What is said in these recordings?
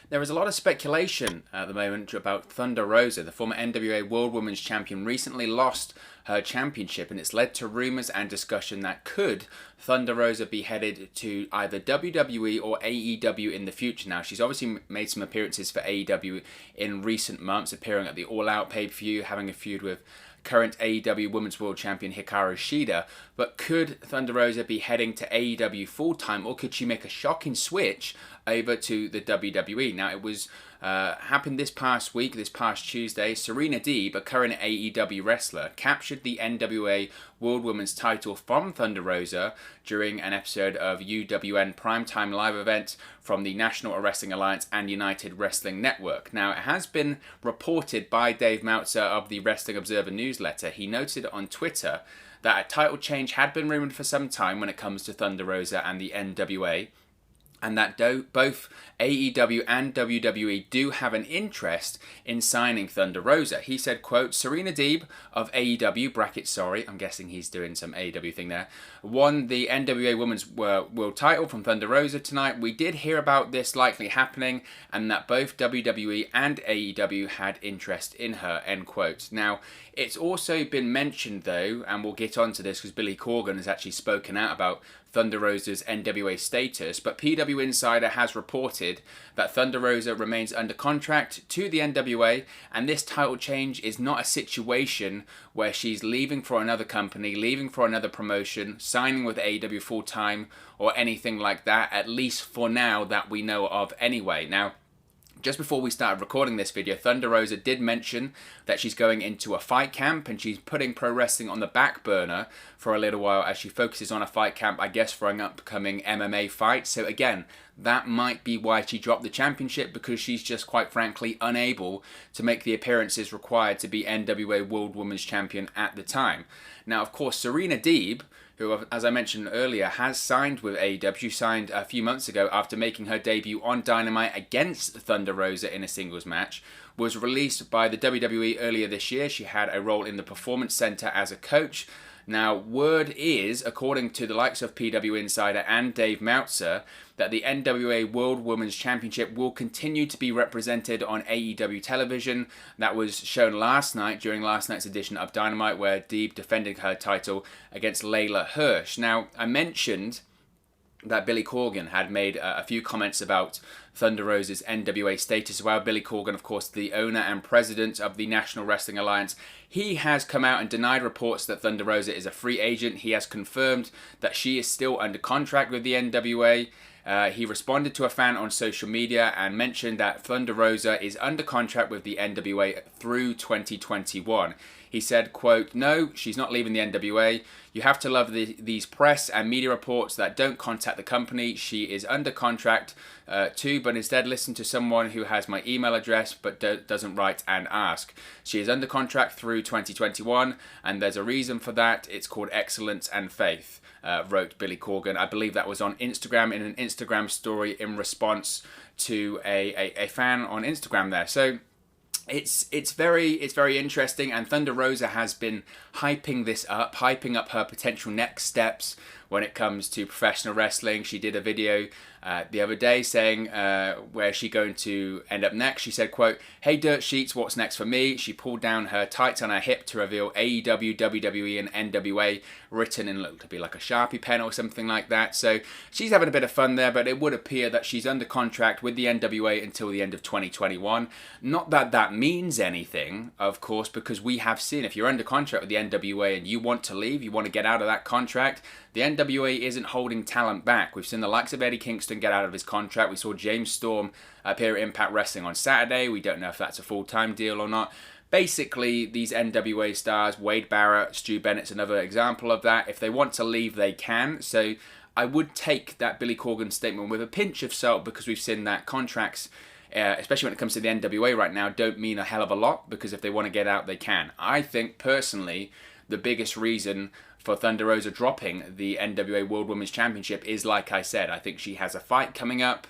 There is a lot of speculation at the moment about Thunder Rosa. The former NWA World Women's Champion recently lost her championship, and it's led to rumours and discussion that could Thunder Rosa be headed to either WWE or AEW in the future. Now, she's obviously made some appearances for AEW in recent months, appearing at the All Out pay-per-view, having a feud with current AEW Women's World Champion Hikaru Shida, but could Thunder Rosa be heading to AEW full-time, or could she make a shocking switch over to the WWE? Now, it was happened this past week, this past Tuesday. Serena Deeb, a current AEW wrestler, captured the NWA World Women's title from Thunder Rosa during an episode of UWN Primetime Live event from the National Wrestling Alliance and United Wrestling Network. Now, it has been reported by Dave Meltzer of the Wrestling Observer newsletter. He noted on Twitter that a title change had been rumoured for some time when it comes to Thunder Rosa and the NWA, and that both AEW and WWE do have an interest in signing Thunder Rosa. He said, quote, Serena Deeb of AEW, bracket sorry, I'm guessing he's doing some AEW thing there, won the NWA Women's World title from Thunder Rosa tonight. We did hear about this likely happening, and that both WWE and AEW had interest in her, end quote. Now, it's also been mentioned, though, and we'll get onto this because Billy Corgan has actually spoken out about Thunder Rosa's NWA status, but PW Insider has reported that Thunder Rosa remains under contract to the NWA, and this title change is not a situation where she's leaving for another company, leaving for another promotion, signing with AEW full-time, or anything like that, at least for now that we know of anyway. Now, just before we started recording this video, Thunder Rosa did mention that she's going into a fight camp, and she's putting pro wrestling on the back burner for a little while as she focuses on a fight camp, I guess, for an upcoming MMA fight. So again, that might be why she dropped the championship, because she's just quite frankly unable to make the appearances required to be NWA World Women's Champion at the time. Now, of course, Serena Deeb, who, as I mentioned earlier, has signed with AEW. She signed a few months ago after making her debut on Dynamite against Thunder Rosa in a singles match, was released by the WWE earlier this year. She had a role in the Performance Center as a coach. Now, word is, according to the likes of PW Insider and Dave Meltzer, that the NWA World Women's Championship will continue to be represented on AEW television. That was shown last night during last night's edition of Dynamite, where Deeb defended her title against Layla Hirsch. Now, I mentioned that Billy Corgan had made a few comments about Thunder Rosa's NWA status. Well, Billy Corgan, of course, the owner and president of the National Wrestling Alliance, he has come out and denied reports that Thunder Rosa is a free agent. He has confirmed that she is still under contract with the NWA. He responded to a fan on social media and mentioned that Thunder Rosa is under contract with the NWA through 2021. He said, quote, no, she's not leaving the NWA. You have to love these press and media reports that don't contact the company. She is under contract too, but instead listen to someone who has my email address but doesn't write and ask. She is under contract through 2021, and there's a reason for that. It's called excellence and faith, wrote Billy Corgan. I believe that was on Instagram, in an Instagram story in response to a fan on Instagram there. So it's very interesting, and Thunder Rosa has been hyping up her potential next steps when it comes to professional wrestling. She did a video the other day saying where she's going to end up next. She said, quote, hey Dirt Sheets, what's next for me? She pulled down her tights on her hip to reveal AEW, WWE and NWA written in looked to be like a Sharpie pen or something like that. So she's having a bit of fun there, but it would appear that she's under contract with the NWA until the end of 2021. Not that that means anything, of course, because we have seen if you're under contract with the NWA and you want to leave, you want to get out of that contract, the NWA isn't holding talent back. We've seen the likes of Eddie Kingston get out of his contract. We saw James Storm appear at Impact Wrestling on Saturday. We don't know if that's a full-time deal or not. Basically, these NWA stars, Wade Barrett, Stu Bennett's another example of that. If they want to leave, they can. So I would take that Billy Corgan statement with a pinch of salt, because we've seen that contracts, especially when it comes to the NWA right now, don't mean a hell of a lot, because if they want to get out, they can. I think, personally, the biggest reason for Thunder Rosa dropping the NWA World Women's Championship is, like I said, I think she has a fight coming up.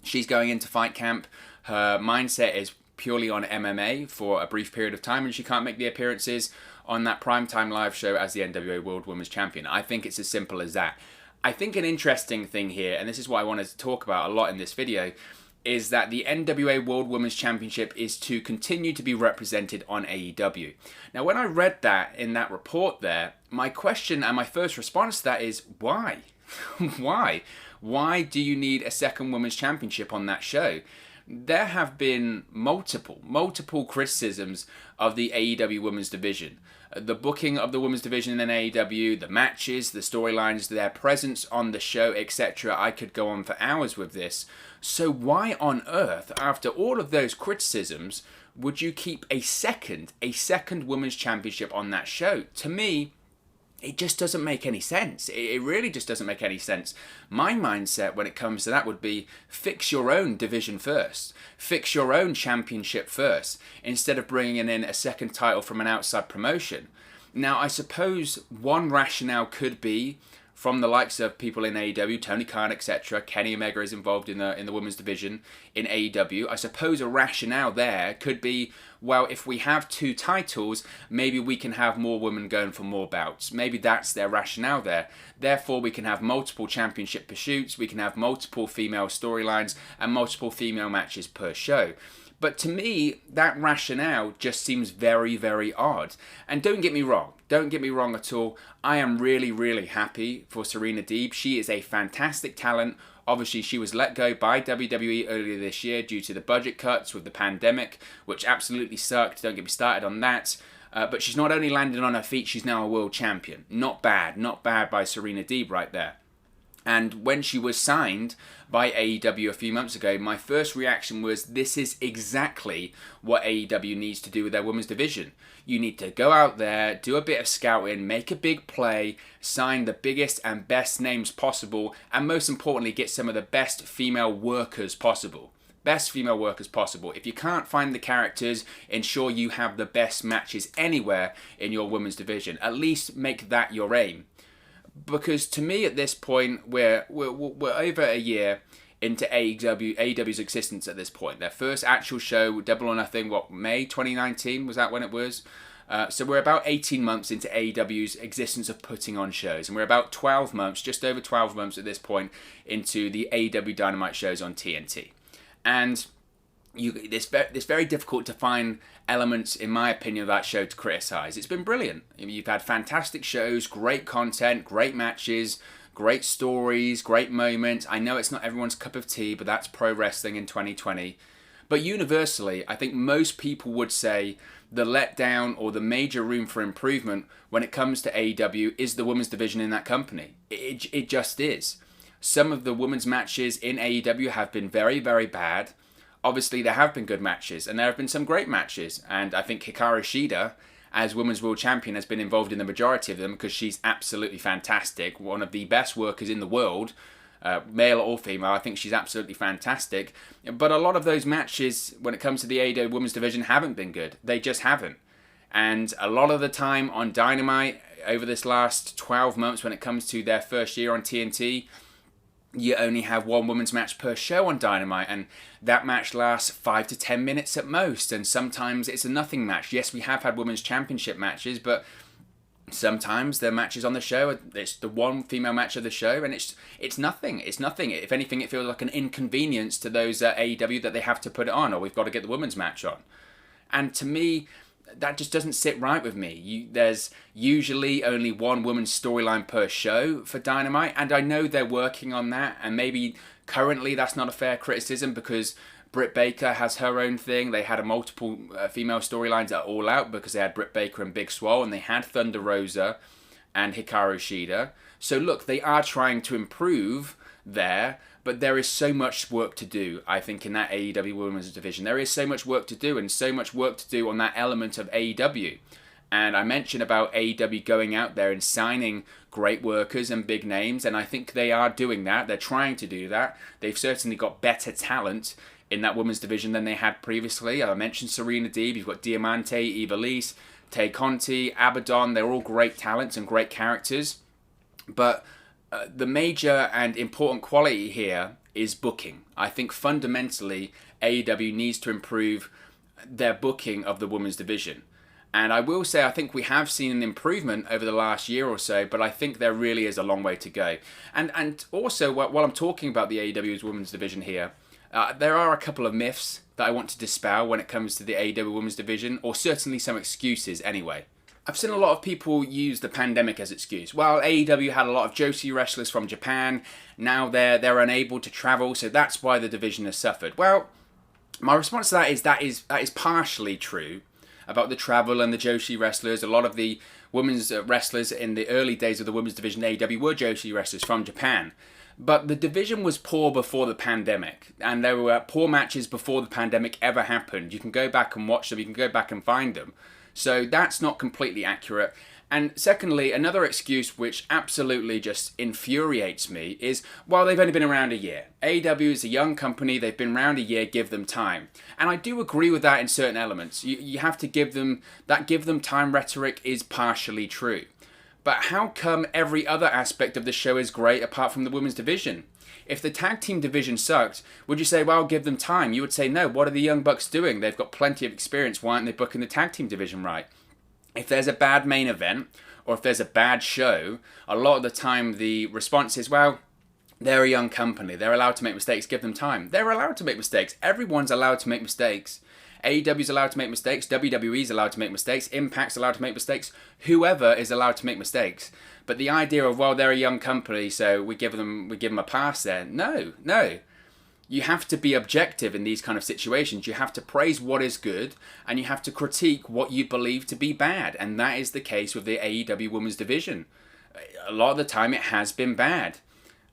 She's going into fight camp. Her mindset is purely on MMA for a brief period of time, and she can't make the appearances on that primetime live show as the NWA World Women's Champion. I think it's as simple as that. I think an interesting thing here, and this is what I wanted to talk about a lot in this video, is that the NWA World Women's Championship is to continue to be represented on AEW. Now, when I read that in that report there, my question and my first response to that is, why? Why? Why do you need a second women's championship on that show? There have been multiple criticisms of the AEW Women's Division. The booking of the Women's Division in AEW, the matches, the storylines, their presence on the show, etc. I could go on for hours with this. So why on earth, after all of those criticisms, would you keep a second Women's Championship on that show? To me, it just doesn't make any sense. It really just doesn't make any sense. My mindset when it comes to that would be fix your own division first. Fix your own championship first, instead of bringing in a second title from an outside promotion. Now, I suppose one rationale could be from the likes of people in AEW, Tony Khan, etc. Kenny Omega is involved in the women's division in AEW. I suppose a rationale there could be, well, if we have two titles, maybe we can have more women going for more bouts. Maybe that's their rationale there. Therefore, we can have multiple championship pursuits, we can have multiple female storylines, and multiple female matches per show. But to me, that rationale just seems very, very odd. And don't get me wrong at all. I am really, really happy for Serena Deeb. She is a fantastic talent. Obviously, she was let go by WWE earlier this year due to the budget cuts with the pandemic, which absolutely sucked. Don't get me started on that. But she's not only landed on her feet, she's now a world champion. Not bad by Serena Deeb right there. And when she was signed by AEW a few months ago, my first reaction was, this is exactly what AEW needs to do with their women's division. You need to go out there, do a bit of scouting, make a big play, sign the biggest and best names possible, and most importantly, get some of the best female workers possible. Best female workers possible. If you can't find the characters, ensure you have the best matches anywhere in your women's division. At least make that your aim. Because to me at this point, we're over a year into AEW's existence at this point. Their first actual show, Double or Nothing, May 2019, was that when it was? So we're about 18 months into AEW's existence of putting on shows. And we're about 12 months, just over 12 months at this point, into the AEW Dynamite shows on TNT. And it's very difficult to find elements, in my opinion, of that show to criticize. It's been brilliant. You've had fantastic shows, great content, great matches, great stories, great moments. I know it's not everyone's cup of tea, but that's pro wrestling in 2020. But universally, I think most people would say the letdown or the major room for improvement when it comes to AEW is the women's division in that company. It just is. Some of the women's matches in AEW have been very, very bad. Obviously, there have been good matches, and there have been some great matches. And I think Hikaru Shida, as Women's World Champion, has been involved in the majority of them because she's absolutely fantastic. One of the best workers in the world, male or female. I think she's absolutely fantastic. But a lot of those matches, when it comes to the AEW Women's Division, haven't been good. They just haven't. And a lot of the time on Dynamite, over this last 12 months, when it comes to their first year on TNT, you only have one women's match per show on Dynamite, and that match lasts 5 to 10 minutes at most, and sometimes it's a nothing match. Yes, we have had women's championship matches, but sometimes the matches on the show, it's the one female match of the show, and it's nothing. It's nothing. If anything, it feels like an inconvenience to those at AEW that they have to put it on, or we've got to get the women's match on. And to me, that just doesn't sit right with me. There's usually only one woman's storyline per show for Dynamite, and I know they're working on that, and maybe currently that's not a fair criticism because Britt Baker has her own thing. They had a multiple female storylines at All Out because they had Britt Baker and Big Swole, and they had Thunder Rosa and Hikaru Shida. So look, they are trying to improve there, but there is so much work to do, I think, in that AEW Women's Division. There is so much work to do, and so much work to do on that element of AEW. And I mentioned about AEW going out there and signing great workers and big names, and I think they are doing that. They're trying to do that. They've certainly got better talent in that women's division than they had previously. I mentioned Serena Deeb. You've got Diamante, Ivelisse, Tay Conti, Abaddon. They're all great talents and great characters. But the major and important quality here is booking. I think fundamentally AEW needs to improve their booking of the women's division. And I will say I think we have seen an improvement over the last year or so, but I think there really is a long way to go. And also, while I'm talking about the AEW's women's division here, There are a couple of myths that I want to dispel when it comes to the AEW Women's Division, or certainly some excuses anyway. I've seen a lot of people use the pandemic as excuse. Well, AEW had a lot of Joshi wrestlers from Japan. Now they're unable to travel, so that's why the division has suffered. Well, my response to that is partially true about the travel and the Joshi wrestlers. A lot of the women's wrestlers in the early days of the women's division AEW were Joshi wrestlers from Japan. But the division was poor before the pandemic, and there were poor matches before the pandemic ever happened. You can go back and watch them, you can go back and find them. So that's not completely accurate. And secondly, another excuse which absolutely just infuriates me is, well, they've only been around a year. AEW is a young company, they've been around a year, give them time. And I do agree with that in certain elements. You have to give them time rhetoric is partially true. But how come every other aspect of the show is great apart from the women's division? If the tag team division sucked, would you say, well, give them time? You would say, no, what are the Young Bucks doing? They've got plenty of experience. Why aren't they booking the tag team division right? If there's a bad main event, or if there's a bad show, a lot of the time the response is, well, they're a young company. They're allowed to make mistakes. Give them time. They're allowed to make mistakes. Everyone's allowed to make mistakes. AEW's allowed to make mistakes. WWE's allowed to make mistakes. Impact's allowed to make mistakes. Whoever is allowed to make mistakes. But the idea of, well, they're a young company, so we give them a pass there. No. You have to be objective in these kind of situations. You have to praise what is good, and you have to critique what you believe to be bad. And that is the case with the AEW Women's Division. A lot of the time it has been bad.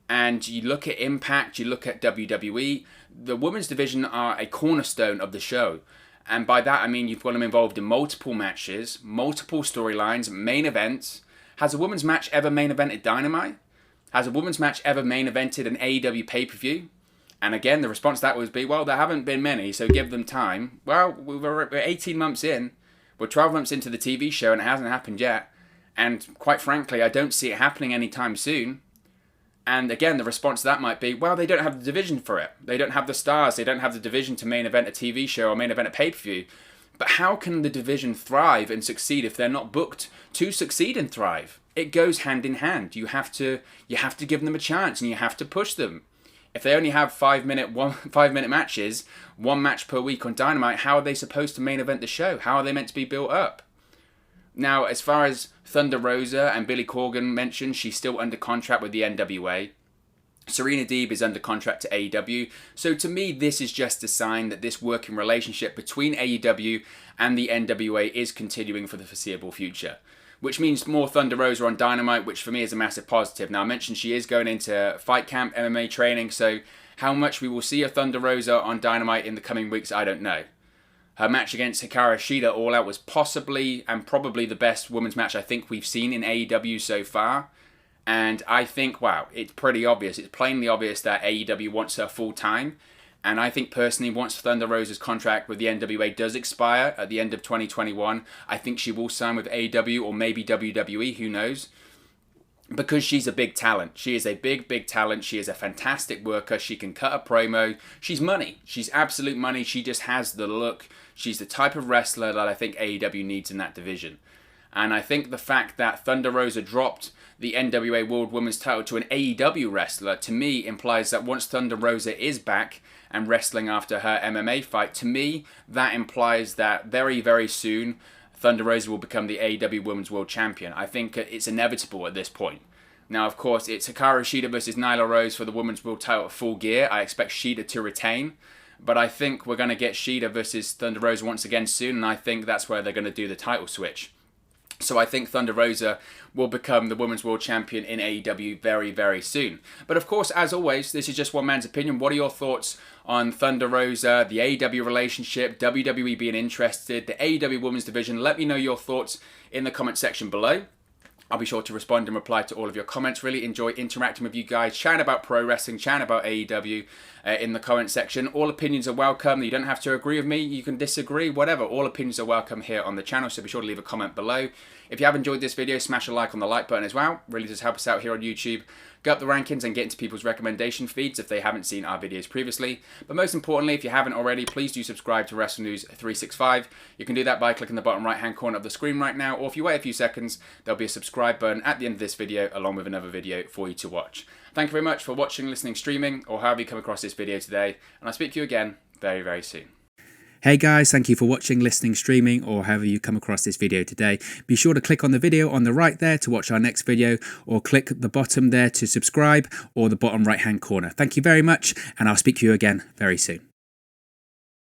And you look at Impact, you look at WWE, the Women's Division are a cornerstone of the show. And by that I mean you've got them involved in multiple matches, multiple storylines, main events. Has a women's match ever main evented Dynamite? Has a women's match ever main evented an AEW pay-per-view? And again, the response to that would be, well, there haven't been many, so give them time. Well, we're 18 months in. We're 12 months into the TV show and it hasn't happened yet. And quite frankly, I don't see it happening anytime soon. And again, the response to that might be, well, they don't have the division for it. They don't have the stars. They don't have the division to main event a TV show or main event a pay-per-view. But how can the division thrive and succeed if they're not booked to succeed and thrive? It goes hand in hand. You have to give them a chance and you have to push them. If they only have 5-minute matches, one match per week on Dynamite, how are they supposed to main event the show? How are they meant to be built up? Now, as far as Thunder Rosa and Billy Corgan mentioned, she's still under contract with the NWA. Serena Deeb is under contract to AEW. So to me, this is just a sign that this working relationship between AEW and the NWA is continuing for the foreseeable future. Which means more Thunder Rosa on Dynamite, which for me is a massive positive. Now, I mentioned she is going into fight camp, MMA training, so how much we will see of Thunder Rosa on Dynamite in the coming weeks, I don't know. Her match against Hikaru Shida All Out was possibly and probably the best women's match I think we've seen in AEW so far. And I think, wow, it's pretty obvious. It's plainly obvious that AEW wants her full time. And I think personally, once Thunder Rosa's contract with the NWA does expire at the end of 2021, I think she will sign with AEW or maybe WWE, who knows? Because she's a big talent. She is a big talent. She is a fantastic worker. She can cut a promo. She's money. She's absolute money. She just has the look. She's the type of wrestler that I think AEW needs in that division. And I think the fact that Thunder Rosa dropped the NWA World Women's title to an AEW wrestler, to me, implies that once Thunder Rosa is back and wrestling after her MMA fight, to me, that implies that very, very soon, Thunder Rosa will become the AEW Women's World Champion. I think it's inevitable at this point. Now, of course, it's Hikaru Shida versus Nyla Rose for the Women's World title at Full Gear. I expect Shida to retain. But I think we're going to get Shida versus Thunder Rosa once again soon, and I think that's where they're going to do the title switch. So I think Thunder Rosa will become the Women's World Champion in AEW very, very soon. But of course, as always, this is just one man's opinion. What are your thoughts on Thunder Rosa, the AEW relationship, WWE being interested, the AEW Women's Division? Let me know your thoughts in the comment section below. I'll be sure to respond and reply to all of your comments. Really enjoy interacting with you guys, chatting about pro wrestling, chatting about AEW in the comment section. All opinions are welcome. You don't have to agree with me. You can disagree, whatever. All opinions are welcome here on the channel, so be sure to leave a comment below. If you have enjoyed this video, smash a like on the like button as well. Really does help us out here on YouTube. go up the rankings and get into people's recommendation feeds if they haven't seen our videos previously. But most importantly, if you haven't already, please do subscribe to Wrestle News 365. You can do that by clicking the bottom right hand corner of the screen right now, or if you wait a few seconds, there'll be a subscribe button at the end of this video along with another video for you to watch. Thank you very much for watching, listening, streaming, or however you come across this video today, and I'll speak to you again very, very soon. Hey guys, thank you for watching, listening, streaming, or however you come across this video today. Be sure to click on the video on the right there to watch our next video, or click the bottom there to subscribe, or the bottom right hand corner. Thank you very much, and I'll speak to you again very soon.